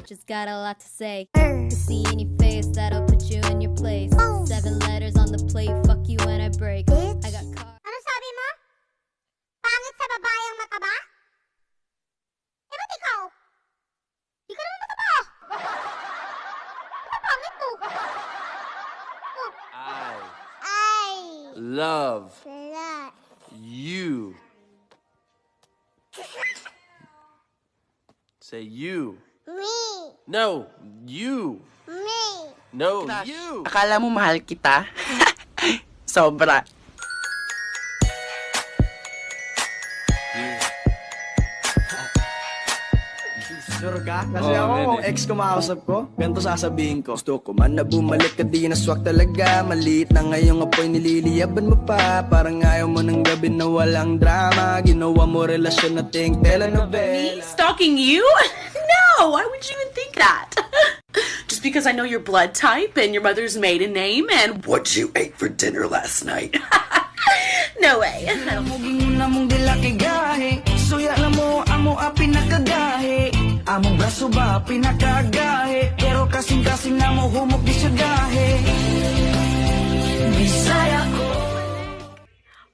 Just got a lot to say. To see in your face, that'll put you in your place. 7 letters on the plate, fuck you when I break. I got caught. Ano sabi mo? Pangit sa babayang mataba? Eh, ba't ikaw? Di ka naman mataba. Ano pangit mo? I love you. Say you. Me. No, you. Me. No, you. Akala mo mahal kita? Sobra. Sure ka? Kasi ako, kung ex kumausap ko, ganito sasabihin ko. Gusto ko man na bumalik ka, di naswak talaga. Maliit na ngayong apoy, nililiyaban mo pa. Parang ayaw mo ng gabi na walang drama. Ginawa mo relasyon na ting telenovela. Stalking you? No, why would you even think that? Just because I know your blood type and your mother's maiden name and what you ate for dinner last night. No way. Muging na mong dila kay gahe. Suya na mo, amo a pinakagahe. Among braso ba, pinakagahe. Pero kasing-kasing na mo, humok di siya gahe. Bisaya ko.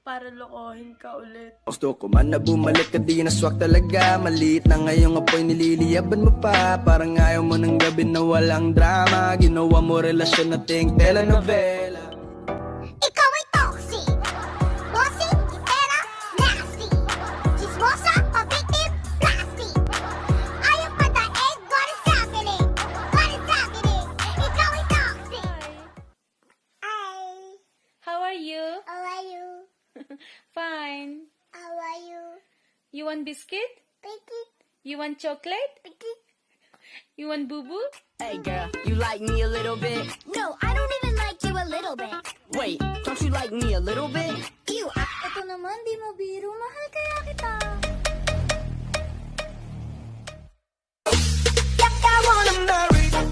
Para lokohin ka ulit. Gusto ko man na bumalik ka, di naswak talaga. Maliit na ngayong apoy, nililiyaban mo pa. Parang ayaw mo ng gabi na walang drama. Ginawa mo relasyon na ting telenovela. Ikaw ay toxic. Bossy, pera, nasty. Chismosa, pabitin, plastic. Ayaw pa daig, what is happening? What is happening? Ikaw ay toxic. Hi. How are you? How are you? Fine. How are you? You want biscuit? Picky, You want chocolate? picky. You want boo-boo? Hey girl, you like me a little bit? No, I don't even like you a little bit. Wait, don't you like me a little bit? You, ito naman, di mo biro. Mahal kaya kita.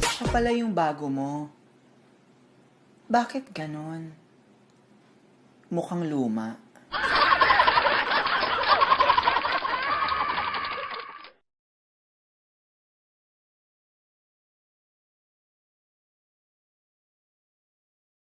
Siya pala yung bago mo. Bakit ganon? Mukhang luma.